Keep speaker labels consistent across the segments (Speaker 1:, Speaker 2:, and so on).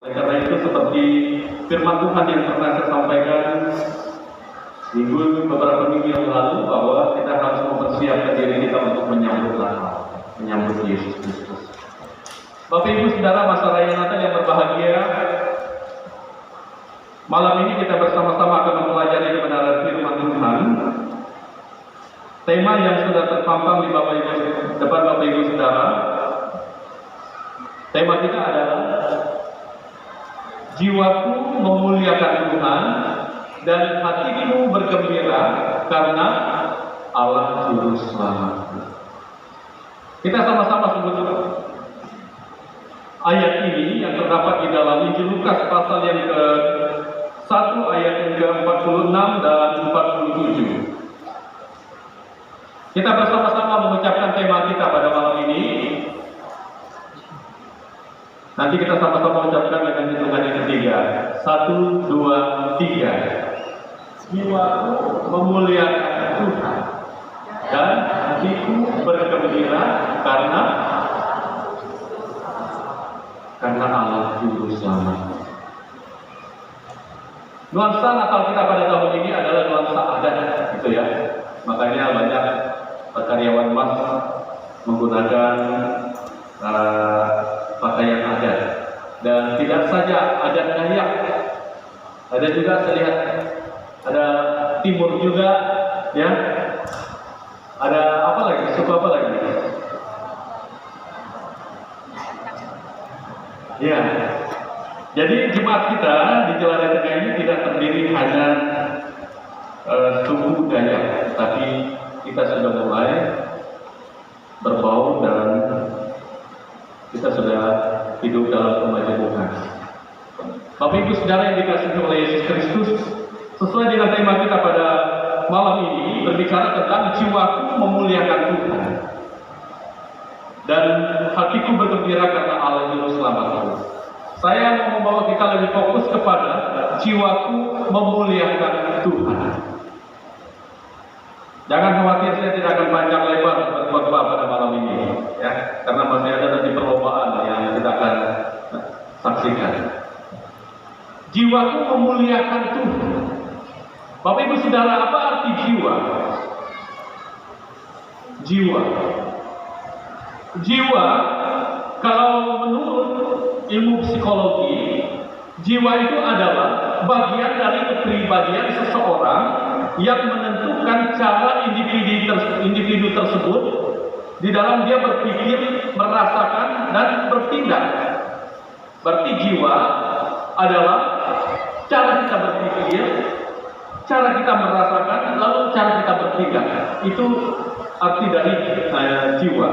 Speaker 1: Karena itu seperti firman Tuhan yang pernah saya sampaikan beberapa minggu yang lalu, bahwa kita harus mempersiapkan diri kita untuk menyambut Natal, menyambut Yesus Kristus. Bapak Ibu Saudara, masa raya Natal yang berbahagia, malam ini kita bersama-sama akan mempelajari kebenaran firman Tuhan. Tema yang sudah terpampang di depan Bapak Ibu Saudara, tema kita adalah jiwaku memuliakan Tuhan dan hatiku bergembira karena Allah Juru Selamatku. Kita sama-sama sebut ayat ini yang terdapat di dalam Injil Lukas pasal yang ke-1 ayat yang ke-46 dan 47. Kita bersama-sama mengucapkan tema kita pada malam ini. Nanti kita sama-sama ucapkan dengan hitungan yang ketiga. 1, 2, 3. Jiwaku memuliakan Tuhan dan hatiku bergembira karena Allah Juru Selamat. Nuansa Natal kita pada tahun ini adalah nuansa adat, gitu ya. Makanya banyak karyawan mas menggunakan pakaian adat, dan tidak saja adat Dayak, ada juga saya lihat ada Timur juga, ya. Ada apa lagi? Suku apa lagi? Ya. Jadi jemaat kita di Jalan Tengah ini tidak terdiri hanya suku Dayak, tapi kita sudah mulai berbaur dan kita sudah hidup dalam kemajemukan. Bapak Ibu Saudara yang dikasihi oleh Yesus Kristus, sesuai dengan tema kita pada malam ini berbicara tentang jiwaku memuliakan Tuhan dan hatiku bergembira karena Allah Juru Selamatku. Saya mau membawa kita lebih fokus kepada jiwaku memuliakan Tuhan. Jangan khawatir, saya tidak akan panjang lebar berkhotbah pada malam ini, ya, karena masih ada nanti perlombaan yang kita akan saksikan. Jiwaku memuliakan Tuhan. Bapak Ibu Saudara, apa arti jiwa? Jiwa, kalau menurut ilmu psikologi, jiwa itu adalah bagian dari kepribadian seseorang yang menentukan cara individu tersebut di dalam dia berpikir, merasakan, dan bertindak. Berarti jiwa adalah cara kita berpikir, cara kita merasakan, lalu cara kita bertindak. Itu arti dari jiwa.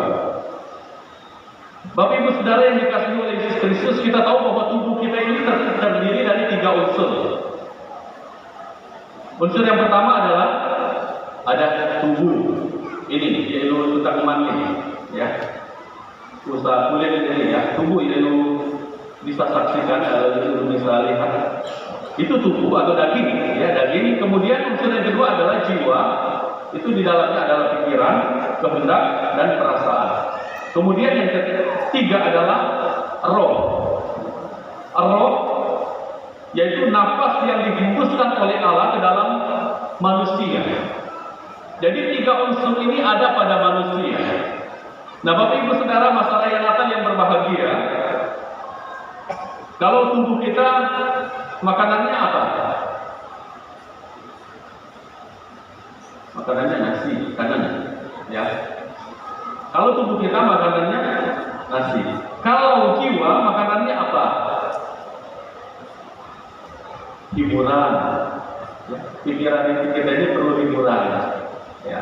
Speaker 1: Bapak Ibu Saudara yang dikasihi oleh Yesus Kristus, kita tahu bahwa tubuh kita ini terdiri dari 3 unsur. Unsur yang pertama adalah ada tubuh ini, yaitu tulang mani, ya. Usaha kulit ini, ya, tubuh ini bisa saksikan, kalau bisa lihat. Itu tubuh atau daging, ya, daging. Kemudian unsur yang kedua adalah jiwa. Itu di dalamnya adalah pikiran, kehendak, dan perasaan. Kemudian yang ketiga adalah roh. Roh yaitu nafas yang dihembuskan oleh Allah ke dalam manusia. Jadi 3 unsur ini ada pada manusia. Nah, Bapak Ibu Saudara, masa raya Natal yang berbahagia, kalau tubuh kita makanannya apa? Makanannya nasi, kanan, ya. Kalau tubuh kita makanannya nasi. Kalau jiwa makanannya apa? Hiburan. Ya, pikiran kita ini perlu hiburan. Ya.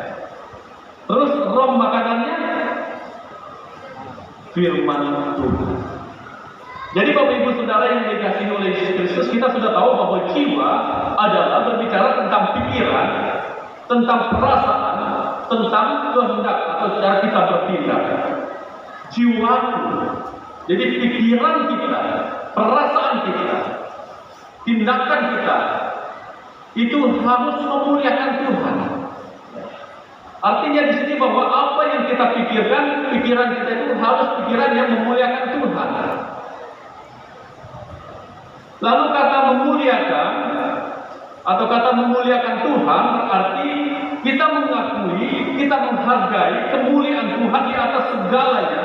Speaker 1: Terus roh makanannya firman Tuhan. Jadi Bapak Ibu Saudara yang dikasihi oleh Yesus Kristus, kita sudah tahu bahwa jiwa adalah berbicara tentang pikiran, tentang perasaan, tentang kehendak atau cara kita bertindak. Jiwaku, jadi pikiran kita, perasaan kita, tindakan kita itu harus memuliakan Tuhan. Artinya di sini bahwa apa yang kita pikirkan, pikiran kita itu harus pikiran yang memuliakan Tuhan. Lalu kata memuliakan atau kata memuliakan Tuhan berarti kita mengakui, kita menghargai kemuliaan Tuhan di atas segalanya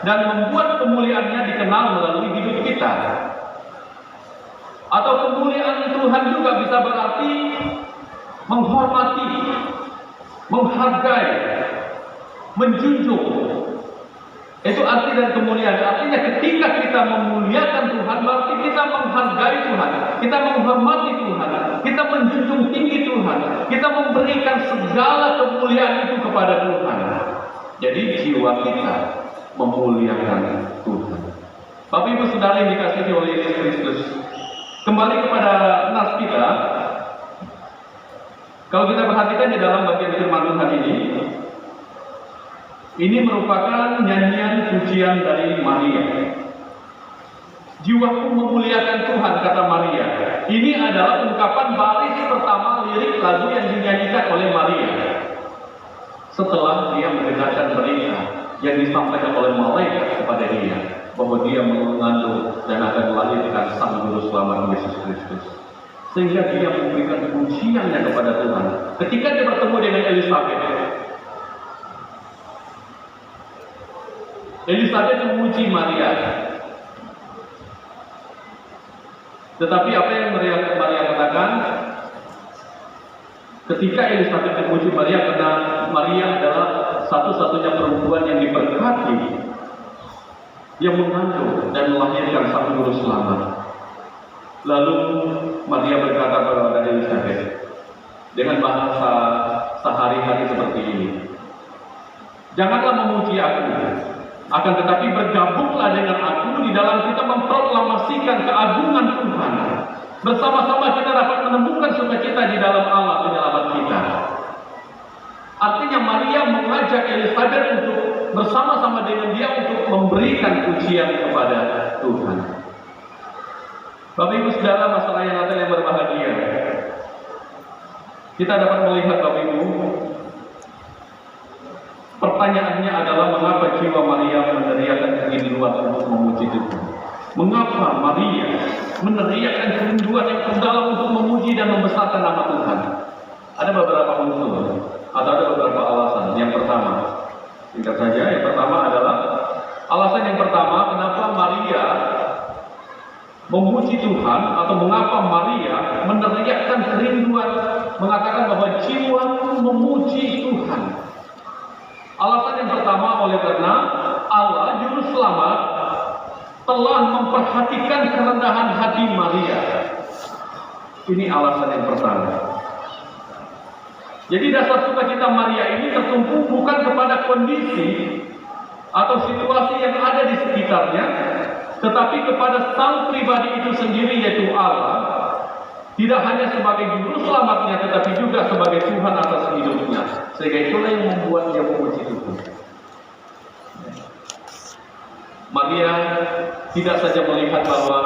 Speaker 1: dan membuat kemuliaannya dikenal melalui hidup kita. Atau kemuliaan Tuhan juga bisa berarti menghormati, menghargai, menjunjung. Itu arti dari kemuliaan. Artinya ketika kita memuliakan Tuhan, berarti kita menghargai Tuhan, kita menghormati Tuhan, kita menjunjung tinggi Tuhan, kita memberikan segala kemuliaan itu kepada Tuhan. Jadi jiwa kita memuliakan Tuhan. Bapak Ibu Saudara yang dikasihi oleh Yesus Kristus, kembali kepada nas kita. Kalau kita perhatikan di dalam bagian firman Tuhan ini merupakan nyanyian pujian dari Maria. Jiwaku memuliakan Tuhan, kata Maria. Ini adalah ungkapan baris pertama lirik lagu yang dinyanyikan oleh Maria setelah dia mendengarkan berita yang disampaikan oleh malaikat kepada dia bahwa dia mengandung dan akan melahirkan Sang Juru Selamat Yesus Kristus. Sehingga dia memberikan pujiannya kepada Tuhan. Ketika dia bertemu dengan Elisabet memuji Maria. Tetapi apa yang Maria katakan? Ketika Elisabet memuji Maria, karena Maria adalah satu-satunya perempuan yang diberkati, yang mengandung dan melahirkan Sang Juru Selamat. Lalu Maria berkata kepada Elisabet dengan bahasa sehari-hari seperti ini, janganlah memuji aku, akan tetapi bergabunglah dengan aku di dalam kita memproklamasikan keagungan Tuhan. Bersama-sama kita dapat menemukan sukacita di dalam Allah penyelamat kita. Artinya Maria mengajak Elisabet untuk bersama-sama dengan dia untuk memberikan pujian kepada Tuhan. Bapak Ibu Saudara, masalah yang Natal yang berbahagia, kita dapat melihat Bapak Ibu, pertanyaannya adalah mengapa jiwa Maria meneriakan kerinduan untuk memuji Tuhan? Mengapa Maria meneriakan kerinduan yang terdalam untuk memuji dan membesarkan nama Tuhan? Ada beberapa unsur atau ada beberapa alasan. Yang pertama, singkat saja, yang pertama adalah alasan yang pertama, kenapa Maria memuji Tuhan atau mengapa Maria meneriakkan kerinduan, mengatakan bahwa jiwaku memuji Tuhan. Alasan yang pertama oleh karena Allah Juru Selamat telah memperhatikan kerendahan hati Maria. Ini alasan yang pertama. Jadi dasar sukacita Maria ini tertumpu bukan kepada kondisi atau situasi yang ada di sekitarnya, tetapi kepada Sang pribadi itu sendiri, yaitu Allah. Tidak hanya sebagai Juru Selamatnya, tetapi juga sebagai Tuhan atas hidupnya. Sehingga itulah yang membuat dia memuji Tuhan. Maria tidak saja melihat bahwa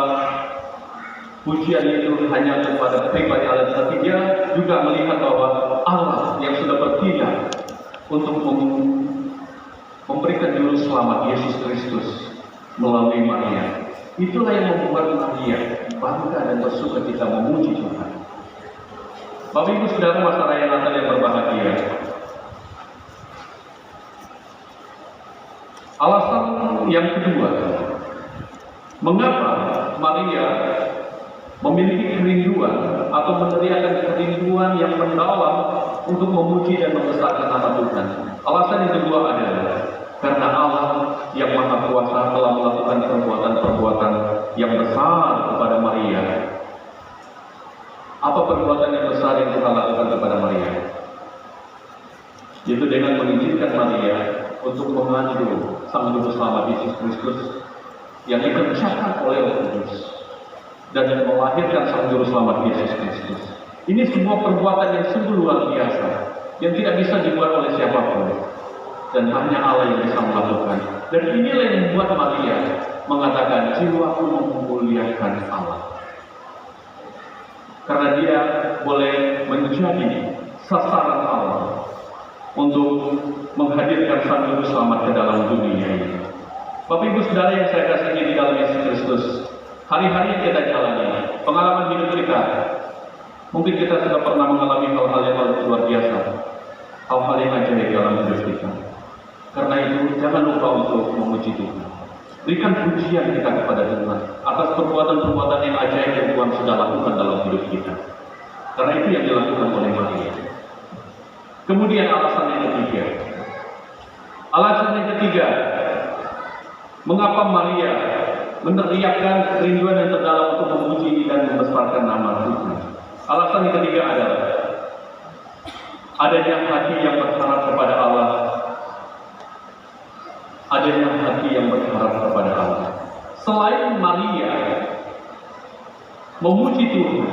Speaker 1: pujian itu hanya kepada pribadi Allah, tetapi dia juga melihat bahwa Allah yang sudah bertindak untuk memberikan Juru Selamat Yesus Kristus melalui Maria. Itulah yang membuat Maria bangga dan bersuka cita memuji Tuhan. Bapak Ibu Saudara, masalah yang Natal yang berbahagia, alasan yang kedua, mengapa Maria memiliki kerinduan atau meneriakan kerinduan yang mendalam untuk memuji dan membesarkan nama Tuhan. Alasan yang kedua adalah karena Allah yang Maha Kuasa telah melakukan perbuatan-perbuatan yang besar kepada Maria. Apa perbuatan yang besar yang Tuhan lakukan kepada Maria? Yaitu dengan mengizinkan Maria untuk mengandung Sang Juru Selamat Yesus Kristus yang dikerjakan oleh Roh Kudus dan melahirkan Sang Juru Selamat Yesus Kristus. Ini semua perbuatan yang sungguh luar biasa, yang tidak bisa dibuat oleh siapapun, dan hanya Allah yang bisa melakukan. Dan inilah yang membuat Maria mengatakan, jiwaku memuliakan Allah. Karena dia boleh menjadi sasaran Allah untuk menghadirkan Sang Juru Selamat ke dalam dunia ini. Bapak Ibu Saudara yang saya kasihi di dalam Yesus Kristus, hari-hari yang kita jalani, pengalaman hidup kita, mungkin kita sudah pernah mengalami hal-hal yang luar biasa, hal-hal yang ajaib dalam hidup kita. Karena itu, jangan lupa untuk memuji Tuhan. Berikan pujian kita kepada Tuhan atas perbuatan-perbuatan yang ajaib yang Tuhan sudah lakukan dalam hidup kita. Karena itu yang dilakukan oleh Maria. Kemudian alasan yang ketiga. Alasan yang ketiga, mengapa Maria meneriakkan kerinduan yang terdalam untuk memuji dan membesarkan nama Tuhan. Alasan yang ketiga adalah adanya hati yang berharap kepada Allah. Adanya hati yang berharap kepada Allah. Selain Maria memuji Tuhan,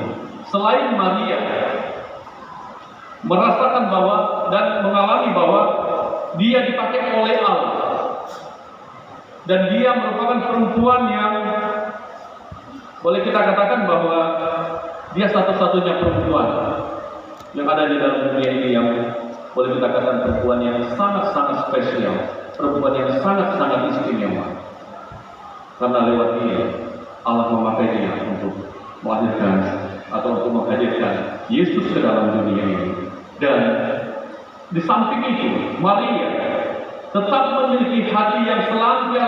Speaker 1: selain Maria merasakan bahwa dan mengalami bahwa dia dipakai oleh Allah, dan dia merupakan perempuan yang boleh kita katakan bahwa dia satu-satunya perempuan yang ada di dalam dunia ini yang boleh kita katakan perempuan yang sangat-sangat spesial, perempuan yang sangat-sangat istimewa. Karena lewat dia Allah memakai dia untuk melahirkan atau untuk menghadirkan Yesus ke dalam dunia ini. Dan di samping itu, Maria tetap memiliki hati yang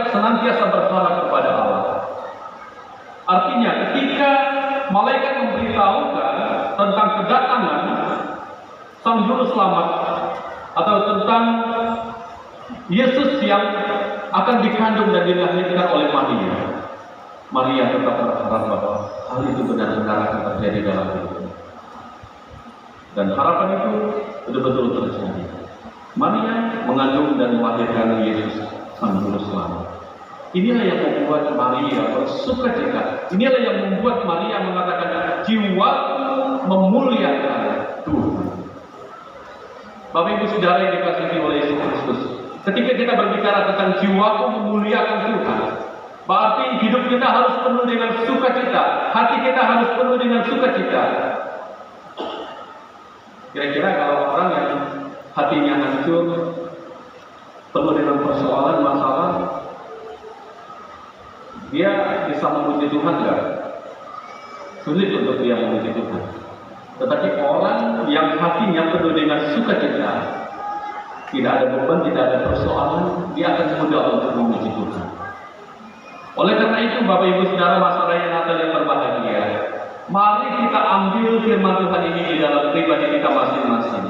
Speaker 1: senantiasa berharap kepada Allah. Artinya, ketika malaikat memberitahukan tentang kedatangan Sang Juru Selamat atau tentang Yesus yang akan dikandung dan dilahirkan oleh Maria, Maria tetap berharap bahwa hal itu benar-benar akan terjadi dalam hidupnya. Dan harapan itu betul-betul terjadi. Maria mengandung dan melahirkan Yesus Sang Juru Selamat. Inilah yang membuat Maria bersukacita. Inilah yang membuat Maria mengatakan, jiwaku memuliakan Tuhan. Bapak Ibu Saudara yang dikasihi oleh Yesus Kristus, ketika kita berbicara tentang jiwaku memuliakan Tuhan, berarti hidup kita harus penuh dengan sukacita, hati kita harus penuh dengan sukacita. Kira-kira kalau orang yang hatinya hancur, penuh dengan persoalan, masalah, dia bisa memuji Tuhan enggak? Sulit untuk dia memuji Tuhan. Tetapi orang yang hatinya penuh dengan sukacita, tidak ada beban, tidak ada persoalan, dia akan mudah untuk memuji Tuhan. Oleh karena itu, Bapak Ibu Saudara, masa raya Natal yang berbahagia, mari kita ambil firman Tuhan ini di dalam pribadi kita masing-masing.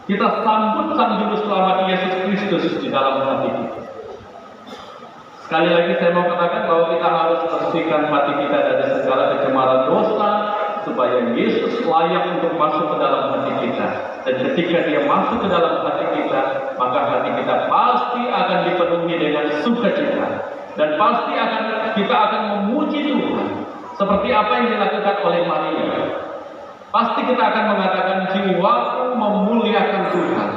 Speaker 1: Kita sambut Sang Juru Selamat Yesus Kristus di dalam hati kita. Sekali lagi saya mau katakan bahwa kita harus bersihkan hati kita dari segala kecemaran dosa, supaya Yesus layak untuk masuk ke dalam hati kita. Dan ketika dia masuk ke dalam hati kita, maka hati kita pasti akan dipenuhi dengan sukacita. Dan pasti kita akan memuji Tuhan, seperti apa yang dilakukan oleh Maria. Pasti kita akan mengatakan, jiwaku memuliakan Tuhan,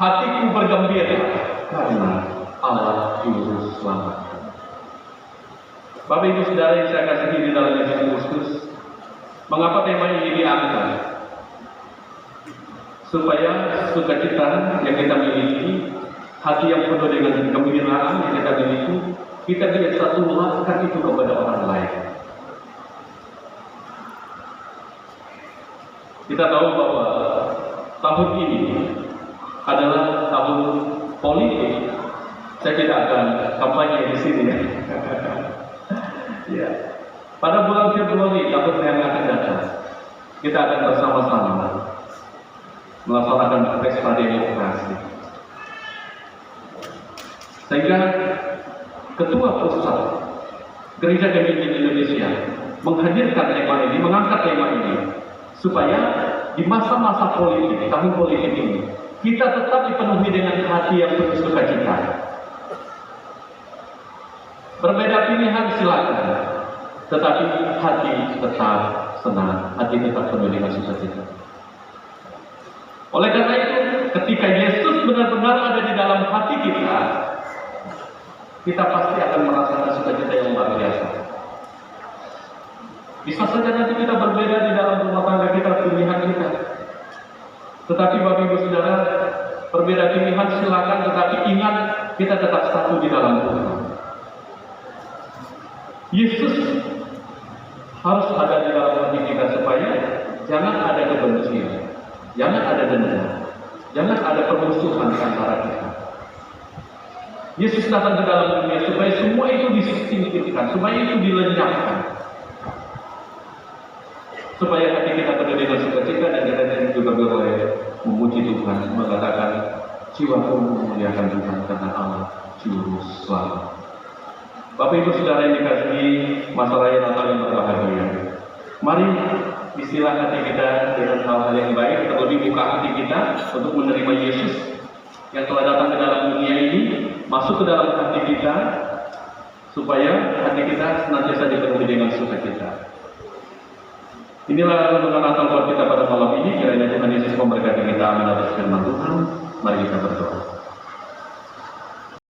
Speaker 1: hatiku bergembira karena Allah Juru Selamat. Bapak Ibu Saudara yang saya kasihi di dalam Yesus Kristus, mengapa tema ini diangkat? Supaya sukacita yang kita miliki, hati yang penuh dengan kegembiraan yang kita miliki, kita bisa tularkan itu kepada orang lain. Kita tahu bahwa tahun ini adalah tahun politik. Saya tidak akan kampanye di sini ya. Ya. Pada bulan Februari tahun yang akan datang, kita akan bersama-sama melaksanakan pesta demokrasi. Sehingga Ketua Pusat Gereja Gemilang Indonesia menghadirkan tema ini, mengangkat tema ini, supaya di masa-masa politik, tahun politik ini, kita tetap dipenuhi dengan hati yang penuh sukacita. Berbeda pilihan silakan, tetapi hati tetap senang, hati tetap penuh dengan sukacita. Oleh karena itu, ketika Yesus benar-benar ada di dalam hati kita, kita pasti akan merasakan sukacita yang luar biasa. Bisa saja nanti kita berbeda di dalam rumah tangga kita, pilihan kita. Tetapi Bapak Ibu Saudara, berbeda pilihan silakan, tetapi ingat kita tetap satu di dalam Tuhan. Yesus harus ada di dalam hati kita supaya jangan ada kebencian, jangan ada dendam, jangan ada permusuhan antara kita. Yesus datang ke dalam dunia supaya semua itu disingkirkan, supaya itu dilenyapkan, supaya hati kita penuh dengan sukacita dan kita juga boleh memuji Tuhan, mengatakan jiwaku memuliakan Tuhan karena Allah Juru Selamat. Bapak Ibu Saudara yang dikasihi masa raya Natal yang berbahagia, mari istilah hati kita dengan hal-hal yang baik, terlebih buka hati kita untuk menerima Yesus yang telah datang ke dalam dunia ini, masuk ke dalam hati kita, supaya hati kita senantiasa dipenuhi dengan sukacita. Inilah renungan Natal buat kita pada malam ini. Kiranya Tuhan Yesus memberkati kita. Amin atas firman Tuhan. Mari kita berdoa.